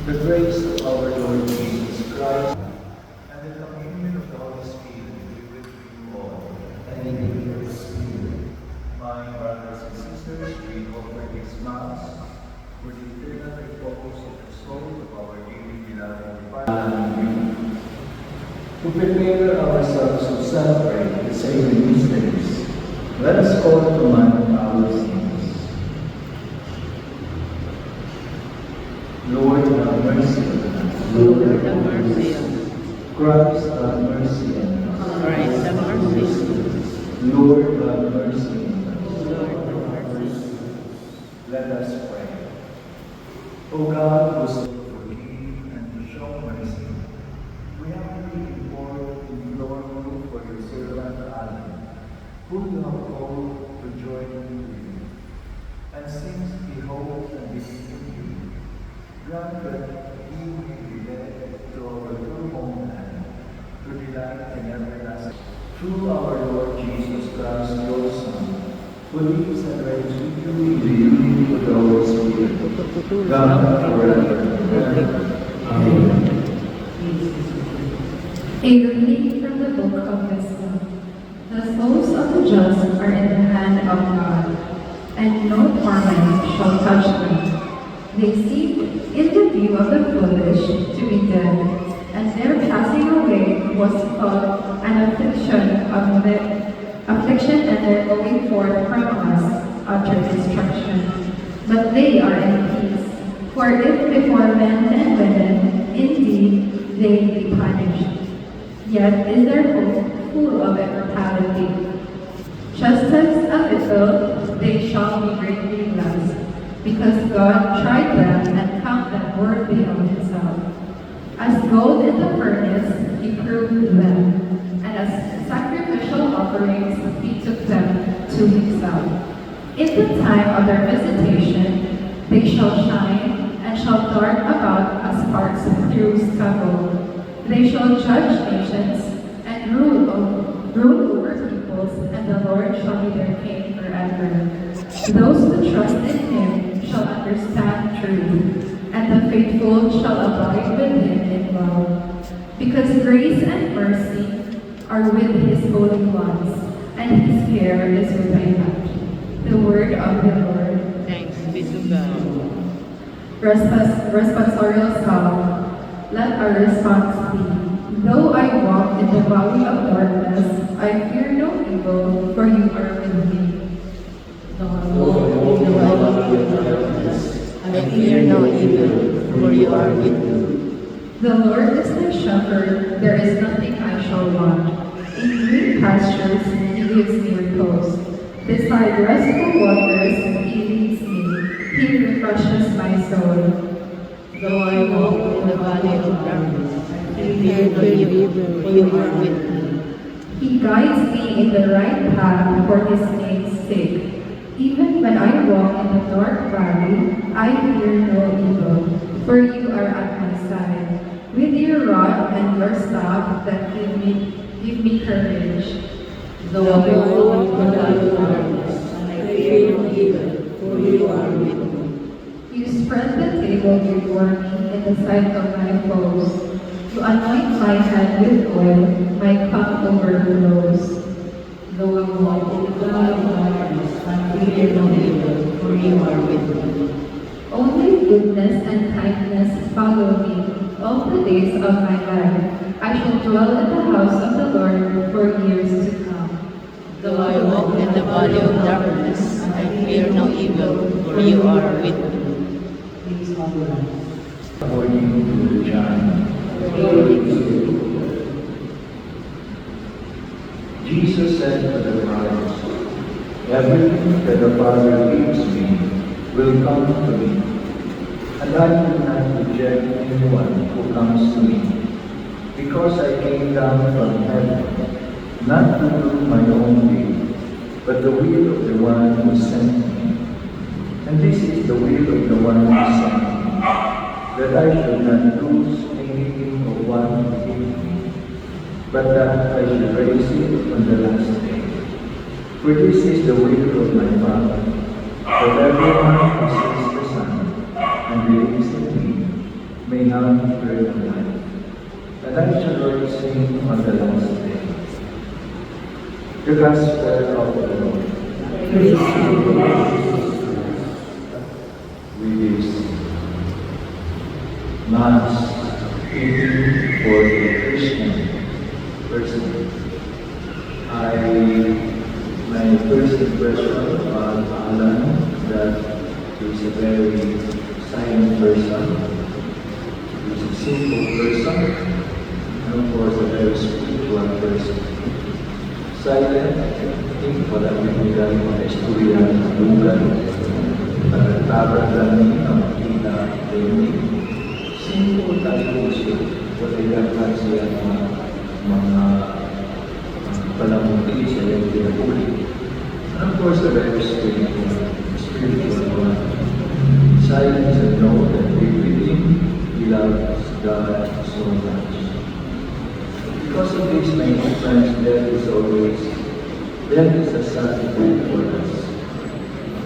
The grace of our Lord Jesus Christ and the communion of the Holy Spirit be with you all. And with your spirit. My brothers and sisters, we offer this Mass for the eternal repose of the soul of our dearly beloved Father. To prepare ourselves to celebrate the sacred mysteries, let us call to mind our sins. Lord, have mercy on us. Lord, have mercy on us. Christ, have mercy on us. Christ, have mercy on us. Lord, have mercy on us. Lord, have mercy. Let us pray. O God, who is slow to forgive and to show mercy, we humbly implore you for your servant Alan, who you have called to join with you, and since he hopes and believes in you, grant that he may be led to our true homeland, to delight in everlasting. Through our Lord Jesus Christ, your Son, who lives and reigns with you in the unity of the Holy Spirit, God forever and ever. Amen. A reading from the Book of Wisdom. The souls of the just are in the hand of God, and no torment shall touch them. They seem, in the view of the foolish, to be dead, and their passing away was called an affliction, and their going forth from us utter destruction. But they are in peace, for if before men and women, indeed, they be punished, yet is their hope full of immortality. Just as a little, they shall be greatly blessed, because God tried them and found them worthy of himself. As gold in the furnace, he proved them, and as sacrificial offerings, he took them to himself. In the time of their visitation, they shall shine and shall dart about as sparks through stubble. They shall judge nations and rule over peoples, and the Lord shall be their king forever. Those who trust in him shall understand truth, and the faithful shall abide with him in love. Because grace and mercy are with his holy ones, and his care is without. The word of the Lord. Thanks be to God. Responsorial Psalm. Let our response be, though I walk in the valley of darkness, I fear no evil, for you are with me. Though I walk in the valley of darkness, I fear no evil, for you are with me. The Lord is my shepherd, there is nothing I shall want. In green pastures he gives me repose. Beside restful waters he leads me, he refreshes my soul. Though I walk in the valley of darkness, I fear no evil, for you are with me. He guides me in the right path for his name's sake. Even when I walk in the dark valley, I fear no evil, for you are at my side. With your rod and your staff that give me courage. Though I walk in the valley of darkness, I fear no evil, for you are with me. You spread the table before me in the sight of my foes. You anoint my head with oil, my cup overflows. Though I walk in the valley of darkness, I fear no evil, for you are with me. Only goodness and kindness follow me all the days of my life. I shall dwell in the house of the Lord for years to come. Though I walk in the valley of darkness, I fear no evil, for you are with me. Please follow. According to John. Jesus said to the crowds, everything that the Father gives me will come to me, and I will not reject anyone who comes to me, because I came down from heaven, not to do my own will, but the will of the one who sent me. And this is the will of the one who sent me, that I should not lose anything of what he gave me, but that I should raise it on the last day. For this is the will of my Father, that everyone who sees the Son and believes in me may have eternal life. And I shall Lord sing on the last day. The Gospel of the Lord. Praise you, Lord. With this Mass fitting for the Christian person. My first impression on Alan that he's a very silent person, he's a simple person, and of course a very spiritual person. Silent, I think wala bibigay mga istorya ng lugar, pagkataran lang ang makita din. Simple tayo siya, wala ilakan siya mga palamuti sa iyong pinaguli. And of course, the very spiritual one. Silence and know that with him, he loves God so much. Because of this, my friends, death is a sacrifice for us.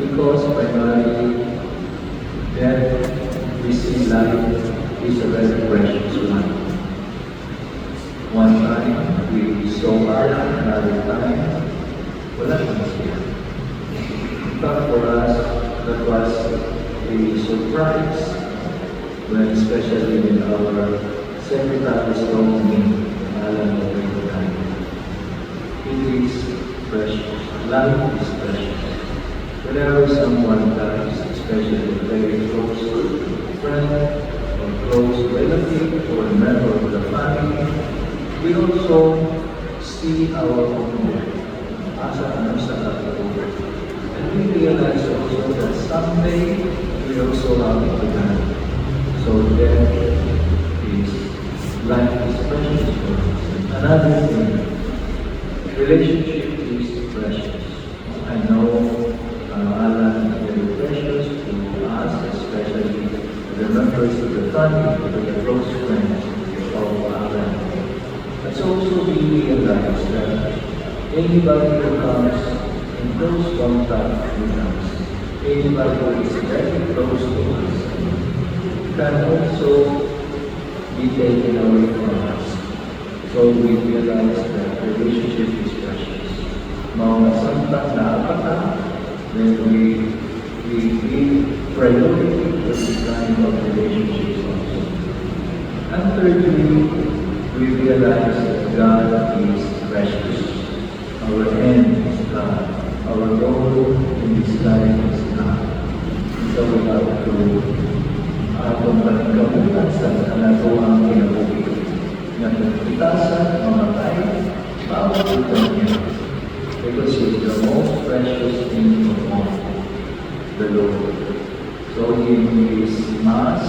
Because primarily, death, we see life is a very precious one. One time, we saw Alan, another time, wala kang siya. But for us, that was a surprise when especially when our secretary told me, Alan, every time. It is precious. Life is precious. Whenever someone dies, especially a very close friend or close relative or a member of the family, we also see our own death as a over. And we realize also that someday we also have to die. So death is, life is precious for us. Another thing, relationship is precious. I know Alan is very precious to us, especially the members of the family, the close friends of Alan. But also we realize that anybody who comes in close contact with us, anybody who is very close to us, can also be taken away from us. So we realize that relationship is precious. Mga samtang nakakata, then we give priority to this kind of relationships also. And thirdly, we realize that God is precious. Our end is God. Our goal in this life is God. So we have to atong paningkamutan sa kanatuang kinabuhi na nagpitasan, mamatay, maabutan niya. Because He is the most precious thing of all, the Lord. So in this Mass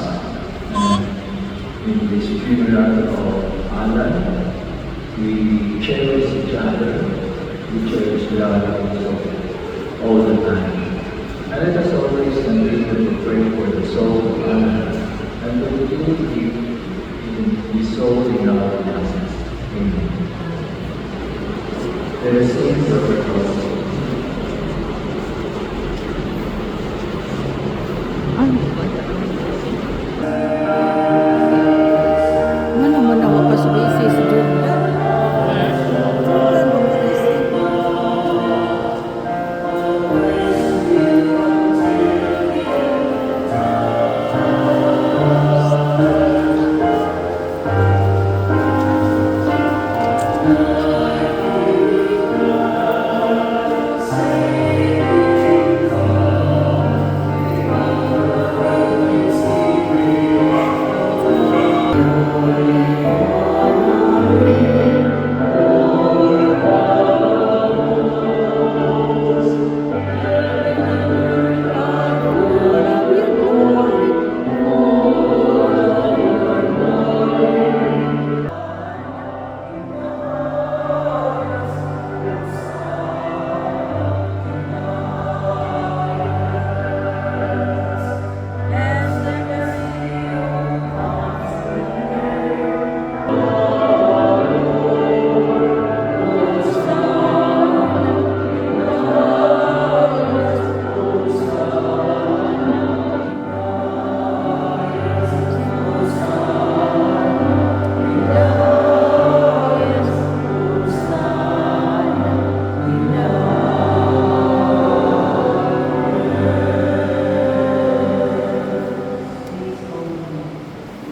and in this funeral of Alan, we cherish each other, we cherish God also all the time. And let us always continue to pray for the soul of Alan and to include his soul in our lives. Amen. Let us sing for the gospel. Mana mana ako pa sa basis doon.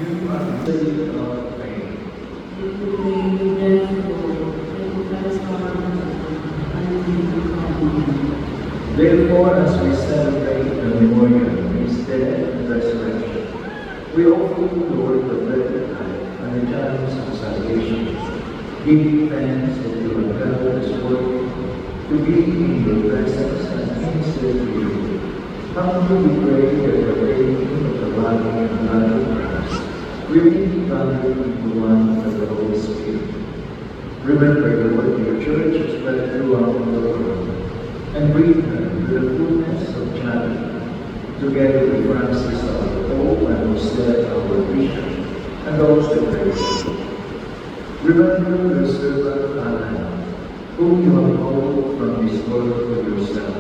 You are the city of faith. Therefore, as we celebrate the memorial of his death and resurrection, we offer you, Lord, the bread of life and the chalice of salvation, giving thanks that you have gathered us worthy to be in your presence and minister to you. Humbly we pray that the breaking of the body and blood of Christ, we may be gathered into one by the Holy Spirit. Remember, Lord, your church is spread throughout the world, and bring her to the fullness of charity, together with Francis our Pope and Jose our Bishop, and those that pray. Remember your servant Anna, whom you have called from this world to yourself.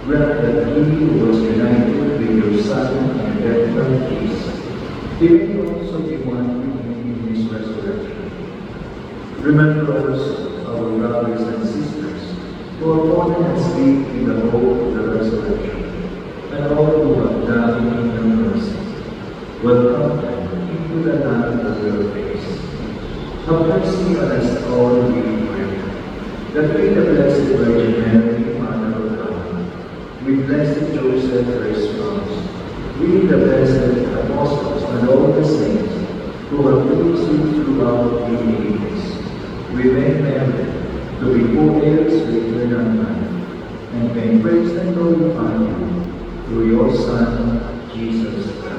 Grant that he who was united with your Son in death and peace, he may also be one with him in his resurrection. Remember also our brothers and sisters who are born and sleep in the hope of the resurrection, and all who have died in your mercy. Welcome them into the land of your face. Have mercy on us all, we pray, that with the Blessed Virgin Mary, Mother of God, with Blessed Joseph, her spouse, with the blessed apostles and all the saints who have pleased you throughout the ages, we may merit to be co-heirs with eternal life, and may praise and glorify you through your Son, Jesus Christ.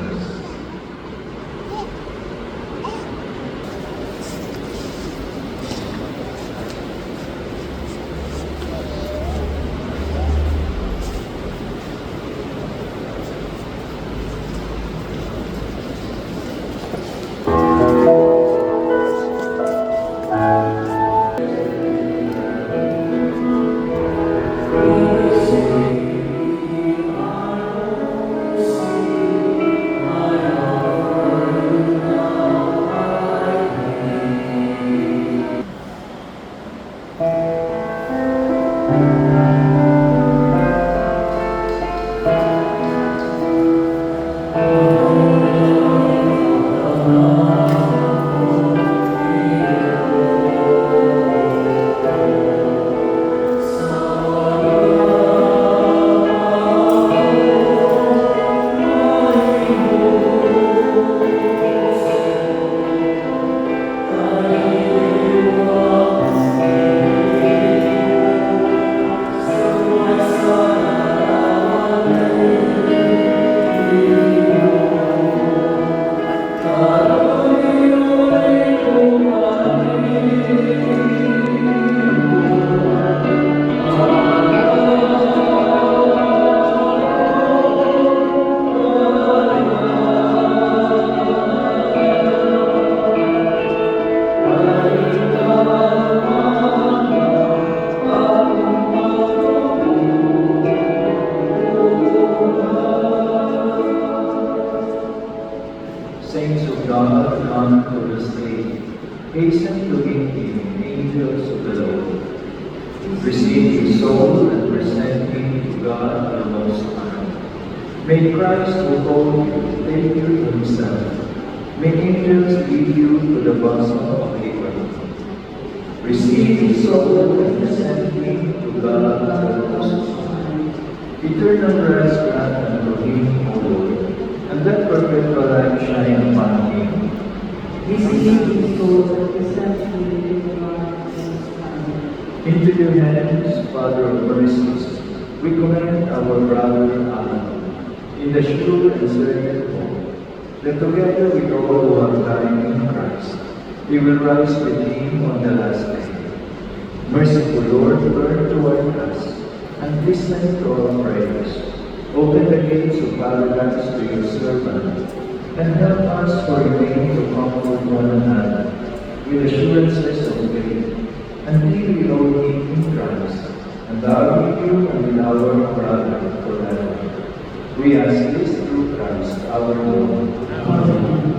Saints of God, come to the stage, hasten to meet him, angels of the Lord. Receive his soul and present him to God our Most High. May Christ, who called you, take you to himself. May angels lead you to the bosom of Abraham. Receive his soul and present him to God our Most High. Eternal rest grant unto him, O Lord, and let perpetual light shine upon him. Receive his soul and present him to God Most High. Into your hands, Father of mercies, we commend our brother Alan, in the sure and certain hope that together with all who have died in Christ, he will rise with him on the last day. Merciful Lord, turn toward us and listen to our prayers. Open the gates of paradise to your servant, and help us for remain to comfort one another with assurances of faith, and be reloading in Christ, and thou with you and with our brother forever. We ask this through Christ our Lord. Amen. Amen.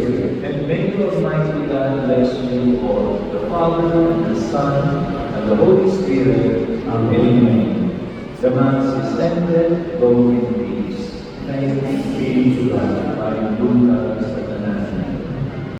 Spirit. And may the Almighty God bless you all, the Father, and the Son, and the Holy Spirit. Amen. The Mass is ended. Go in peace. Thanks be to God.